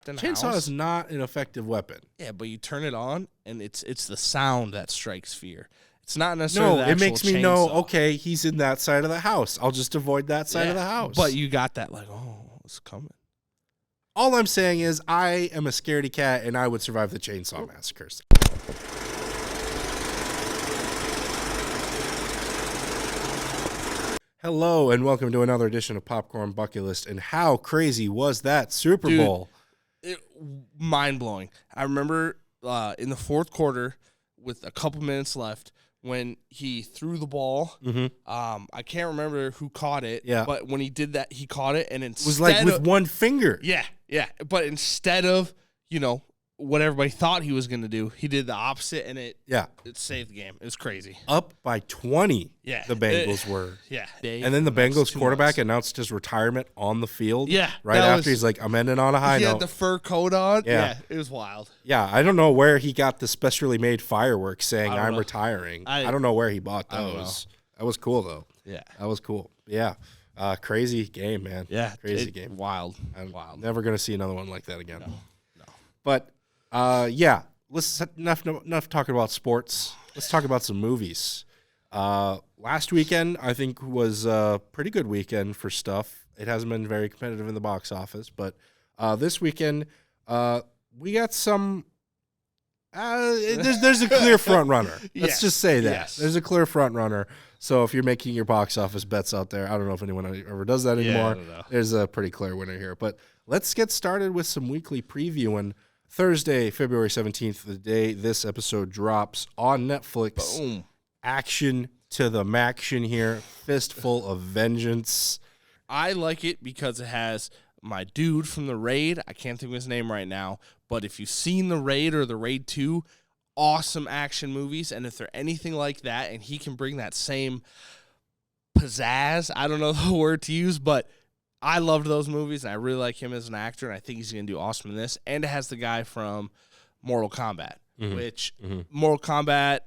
in the Chainsaw house. is not an effective weapon. Yeah, but you turn it on, and it's the sound that strikes fear. It's not necessarily No, the it actual makes me chainsaw. know, okay, he's in that side of the house. I'll just avoid that side of the house. But you got that, like, oh, it's coming. All I'm saying is I am a scaredy cat, and I would survive the Chainsaw Massacres. Hello, and welcome to another edition of Popcorn Bucket List. And how crazy was that Super Bowl? Mind-blowing. I remember in the fourth quarter with a couple minutes left when he threw the ball. Mm-hmm. I can't remember who caught it, Yeah. but when he did that, he caught it, and It was like with one finger. Yeah. But instead of, what everybody thought he was going to do, he did the opposite, and it saved the game. It was crazy. Up by 20, Yeah. the Bengals were. Yeah. And then the Bengals quarterback announced his retirement on the field. Yeah. Right after he's like, I'm ending on a high note. He had the fur coat on. Yeah. It was wild. Yeah, I don't know where he got the specially made fireworks saying I'm know. retiring. I don't know where he bought I don't those. That was cool, though. Yeah. That was cool. Yeah. Crazy game, man. Yeah. Crazy game. Wild. I'm wild. never going to see another one like that again. No. But, let's enough talking about sports. Let's talk about some movies. Last weekend, I think, was a pretty good weekend for stuff. It hasn't been very competitive in the box office, but this weekend, we got some. There's a clear front runner. Let's just say that. Yes. There's a clear front runner. So if you're making your box office bets out there, I don't know if anyone ever does that anymore. I don't know. There's a pretty clear winner here. But let's get started with some weekly previewing. Thursday, February 17th, the day this episode drops on Netflix. Boom. Action to the maction here. Fistful of Vengeance. I like it because it has my dude from The Raid. I can't think of his name right now. But if you've seen The Raid or The Raid 2, awesome action movies. And if they're anything like that, and he can bring that same pizzazz, I don't know the word to use, but I loved those movies, and I really like him as an actor, and I think he's going to do awesome in this. And it has the guy from Mortal Kombat, which Mortal Kombat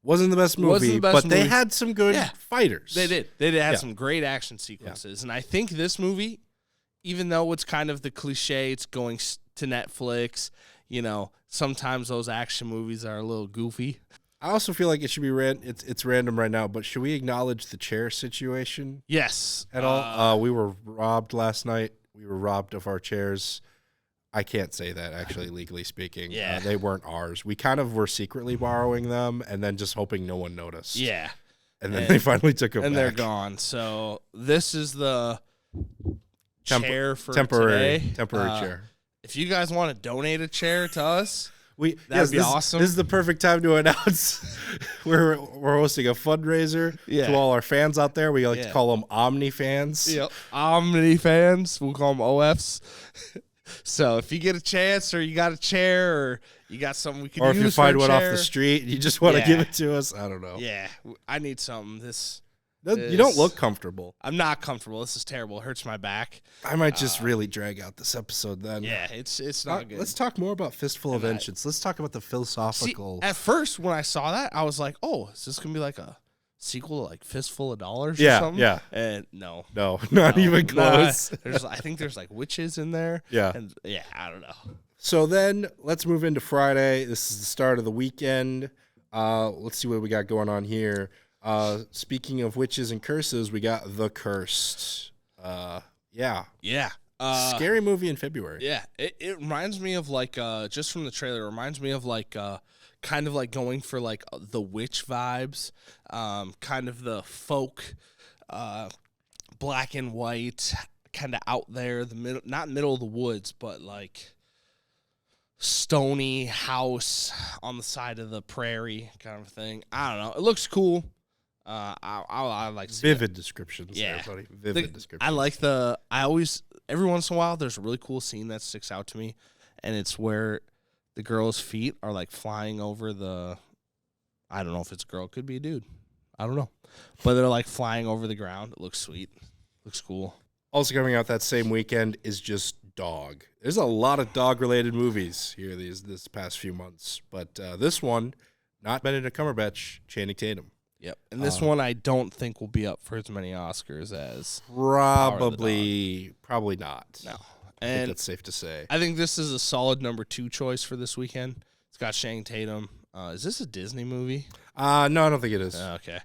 wasn't the best movie, but they had some good fighters. They did. They had some great action sequences. And I think this movie, even though it's kind of the cliche, it's going to Netflix, sometimes those action movies are a little goofy. I also feel like it should be it's random right now, but should we acknowledge the chair situation? Yes. At all? We were robbed last night. We were robbed of our chairs. I can't say that, actually, legally speaking. Yeah. They weren't ours. We kind of were secretly borrowing them and then just hoping no one noticed. Yeah. And then they finally took them back. And they're gone. So this is the chair for temporary today. chair. If you guys want to donate a chair to us, That'd be awesome. This is the perfect time to announce we're hosting a fundraiser to all our fans out there. We like to call them Omni fans. Yep. Omni fans. We'll call them OFs. So if you get a chance, or you got a chair, or you got something we can use, or if you find one chair, off the street and you just want to give it to us, I don't know. Yeah, I need something. You don't look comfortable. I'm not comfortable. This is terrible. It hurts my back. I might just really drag out this episode then. Yeah, it's not good. Let's talk more about Fistful of Vengeance. Let's talk about the philosophical. See, at first, when I saw that, I was like, "Oh, is this gonna be like a sequel to like Fistful of Dollars or something?" Yeah. And no, not even close. I think there's like witches in there. Yeah. And I don't know. So then let's move into Friday. This is the start of the weekend. Let's see what we got going on here. Speaking of witches and curses, we got The Cursed. Yeah. Scary movie in February. Yeah. It reminds me of like just from the trailer, it reminds me of like kind of like going for like the witch vibes, kind of the folk, black and white, kind of out there, not middle of the woods, but like stony house on the side of the prairie kind of thing. I don't know. It looks cool. I like to see vivid descriptions. Yeah, there, buddy. Vivid descriptions. I like every once in a while there's a really cool scene that sticks out to me, and it's where the girl's feet are like flying over the. I don't know if it's a girl, it could be a dude. I don't know, but they're like flying over the ground. It looks sweet. Looks cool. Also coming out that same weekend is just Dog. There's a lot of dog-related movies here this past few months, but this one, not Benedict Cumberbatch, Channing Tatum. Yep, and this one I don't think will be up for as many Oscars as probably not. No, I think And that's safe to say. I think this is a solid number 2 choice for this weekend. It's got Channing Tatum. Is this a Disney movie? No, I don't think it is. Okay.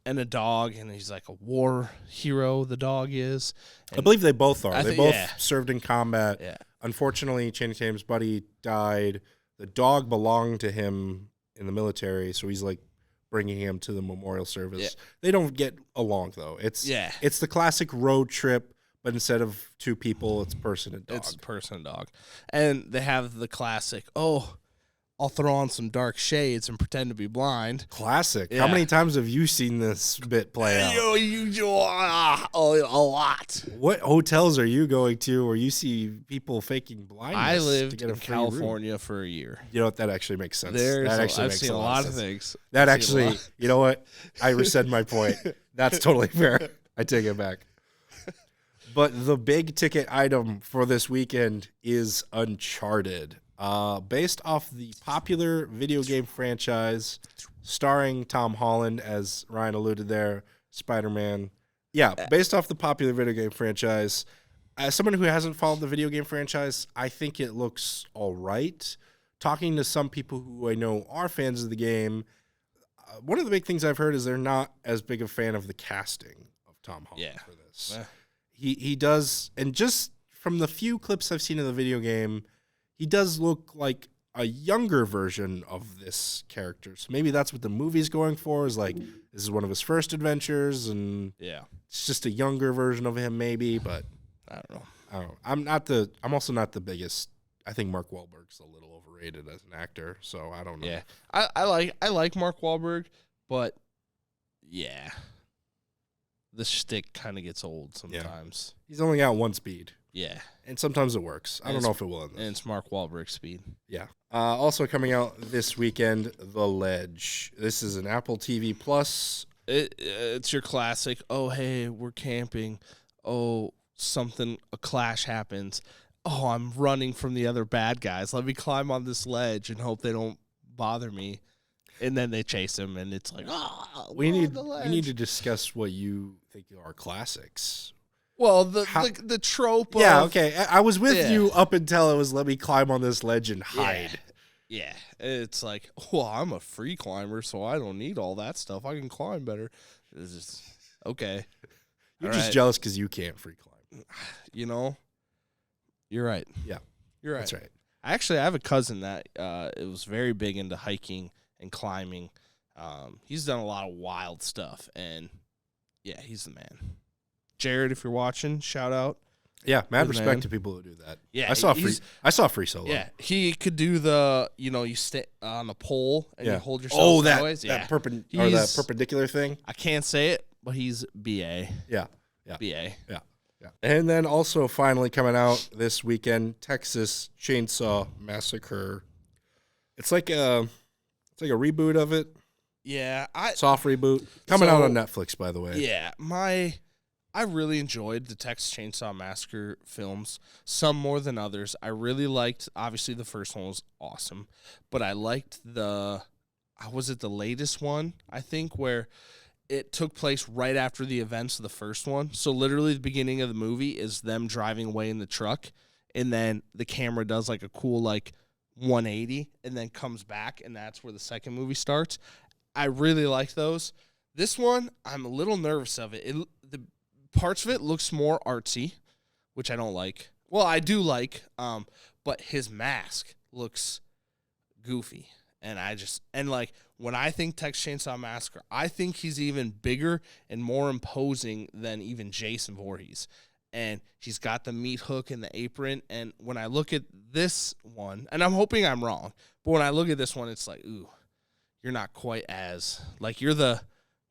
And a dog, and he's like a war hero, the dog is. And I believe they both are. They both yeah. served in combat. Yeah. Unfortunately, Channing Tatum's buddy died. The dog belonged to him in the military, so he's like bringing him to the memorial service. Yeah. They don't get along, though. It's the classic road trip, but instead of 2 people, it's person and dog. It's person and dog. And they have the classic, I'll throw on some dark shades and pretend to be blind. Classic. Yeah. How many times have you seen this bit play out? A lot. What hotels are you going to where you see people faking blindness? I to lived get a in free room? California for a year. You know what? That actually makes sense. I've seen a lot of things. That actually, you know what? I rescind my point. That's totally fair. I take it back. But the big ticket item for this weekend is Uncharted. Based off the popular video game franchise starring Tom Holland, as Ryan alluded there, Spider-Man. Yeah, based off the popular video game franchise. As someone who hasn't followed the video game franchise, I think it looks all right. Talking to some people who I know are fans of the game, one of the big things I've heard is they're not as big a fan of the casting of Tom Holland for this. He does, and just from the few clips I've seen of the video game, he does look like a younger version of this character. So maybe that's what the movie's going for, is like, this is one of his first adventures, and it's just a younger version of him maybe, but I don't know. I'm also not the biggest. I think Mark Wahlberg's a little overrated as an actor, so I don't know. Yeah. I like Mark Wahlberg, but the shtick kind of gets old sometimes. He's only got one speed. Yeah. And sometimes it works. I don't know if it will. And it's Mark Wahlberg speed. Yeah. Also coming out this weekend, The Ledge. This is an Apple TV Plus. It's your classic, oh, hey, we're camping. Oh, a clash happens. Oh, I'm running from the other bad guys. Let me climb on this ledge and hope they don't bother me. And then they chase him, and it's like, we need to discuss what you think are classics. Well, the trope. Yeah, okay. I was with you up until it was let me climb on this ledge and hide. Yeah, it's like, well, I'm a free climber, so I don't need all that stuff. I can climb better. It's just, okay. You're just jealous because you can't free climb. You know, you're right. Yeah, you're right. That's right. Actually, I have a cousin that it was very big into hiking and climbing. He's done a lot of wild stuff, and yeah, he's the man. Jared, if you're watching, shout out. Yeah, mad respect to people who do that. Yeah, I saw free solo. Yeah, he could do the, you stay on the pole and you hold yourself. Oh, sideways. that perpendicular thing. I can't say it, but he's BA. Yeah. BA. Yeah. And then also finally coming out this weekend, Texas Chainsaw Massacre. It's like a reboot of it. Yeah, soft reboot coming out on Netflix, by the way. Yeah, I really enjoyed the Texas Chainsaw Massacre films, some more than others. I really liked, obviously the first one was awesome, but I liked was it the latest one, I think, where it took place right after the events of the first one. So literally the beginning of the movie is them driving away in the truck, and then the camera does like a cool 180 and then comes back, and that's where the second movie starts. I really like those. This one, I'm a little nervous of it. The parts of it looks more artsy, which I don't like. Well, I do like, but his mask looks goofy. And when I think Texas Chainsaw Massacre, I think he's even bigger and more imposing than even Jason Voorhees. And he's got the meat hook and the apron. And when I look at this one, and I'm hoping I'm wrong, but when I look at this one, it's like, ooh, you're not quite as, you're the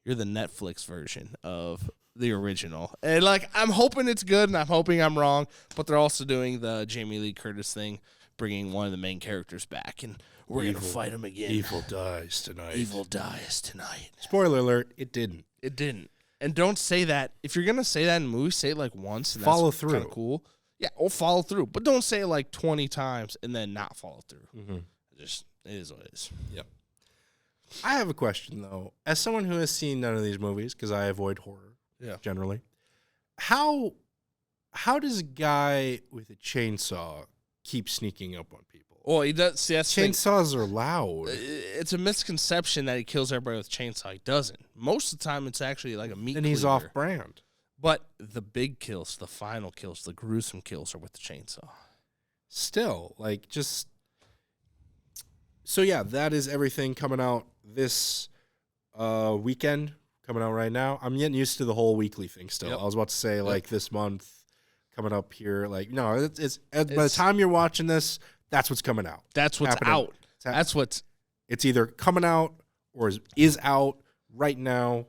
Netflix version of the original. And I'm hoping it's good, and I'm hoping I'm wrong, but they're also doing the Jamie Lee Curtis thing, bringing one of the main characters back, and we're going to fight him again. Evil dies tonight. Evil dies tonight. Spoiler alert, it didn't. It didn't. And don't say that. If you're going to say that in a movie, say it once. And follow that's through. Kind of cool. Yeah, or follow through. But don't say it 20 times and then not follow through. Mm-hmm. It is what it is. Yep. I have a question, though. As someone who has seen none of these movies, because I avoid horror generally, how how does a guy with a chainsaw keep sneaking up on people? Well, he does. See, that's the thing. Chainsaws are loud. It's a misconception that he kills everybody with a chainsaw. He doesn't. Most of the time, it's actually like a meat And he's cleaver. off brand. But the big kills, the final kills, the gruesome kills are with the chainsaw. Still, like, just... So, yeah, that is everything coming out this weekend, coming out right now. I'm getting used to the whole weekly thing still. Yep. I was about to say, like, this month coming up here. Like, no, it's by the time you're watching this, that's what's coming out. That's what's happening. out. That's what's... It's either coming out or is out right now.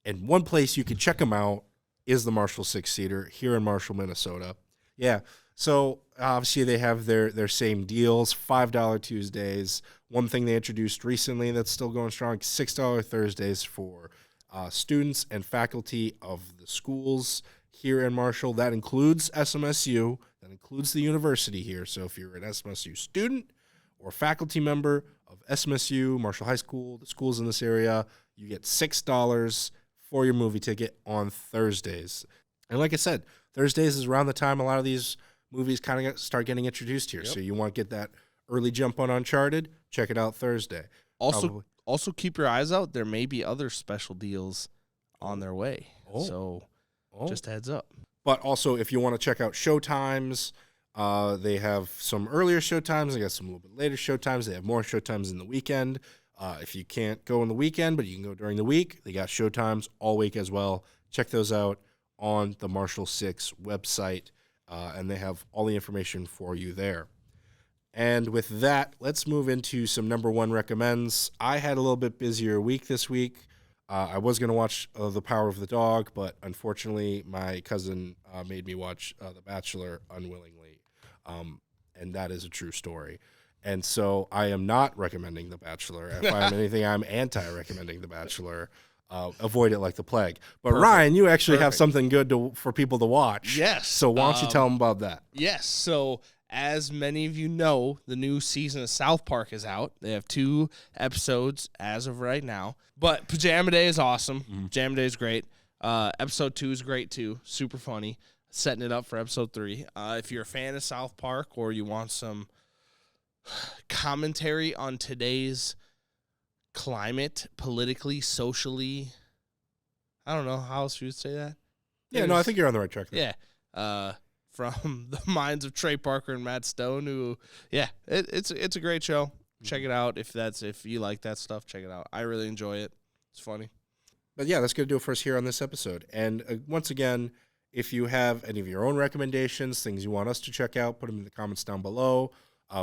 And one place you can check them out is the Marshall 6-seater here in Marshall, Minnesota. Yeah, so obviously they have their same deals, $5 Tuesdays. One thing they introduced recently that's still going strong, $6 Thursdays for students and faculty of the schools here in Marshall. That includes SMSU. That includes the university here. So if you're an SMSU student or faculty member of SMSU, Marshall High School, the schools in this area, you get $6 for your movie ticket on Thursdays. And like I said, Thursdays is around the time a lot of these movies kind of start getting introduced here. Yep. So you want to get that early jump on Uncharted, check it out Thursday. Also keep your eyes out. There may be other special deals on their way. So just a heads up. But also, if you want to check out showtimes, they have some earlier showtimes. They got some a little bit later showtimes. They have more showtimes in the weekend. If you can't go on the weekend, but you can go during the week, they got showtimes all week as well. Check those out on the Marshall 6 website, and they have all the information for you there. And with that, let's move into some number one recommends. I had a little bit busier week this week. I was going to watch The Power of the Dog, but unfortunately, my cousin made me watch The Bachelor unwillingly, and that is a true story. And so I am not recommending The Bachelor. If I'm anything, I'm anti-recommending The Bachelor. Avoid it like the plague. But Perfect. Ryan, you actually have something good for people to watch. Yes. So why don't you tell them about that? Yes. So as many of you know, the new season of South Park is out. They have 2 episodes as of right now. But Pajama Day is awesome. Mm-hmm. Pajama Day is great. Episode 2 is great too. Super funny. Setting it up for episode 3. If you're a fan of South Park or you want some commentary on today's climate, politically, socially, I don't know how else you would say that. Yeah, no, I think you're on the right track there. Yeah. From the minds of Trey Parker and Matt Stone, who, yeah, it's a great show. Check it out if you like that stuff. Check it out. I really enjoy it. It's funny. But yeah, that's going to do it for us here on this episode. And once again, if you have any of your own recommendations, things you want us to check out, put them in the comments down below.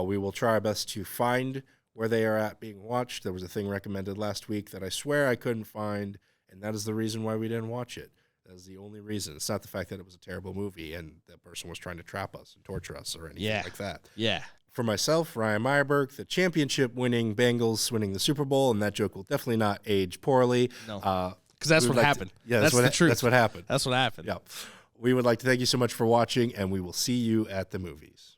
We will try our best to find where they are at being watched. There was a thing recommended last week that I swear I couldn't find, and that is the reason why we didn't watch it. That is the only reason. It's not the fact that it was a terrible movie and that person was trying to trap us and torture us or anything like that. Yeah. For myself, Ryan Meyerberg, the championship-winning Bengals winning the Super Bowl, and that joke will definitely not age poorly. No, because that's what happened. That's the truth. That's what happened. That's what happened. Yeah. We would like to thank you so much for watching, and we will see you at the movies.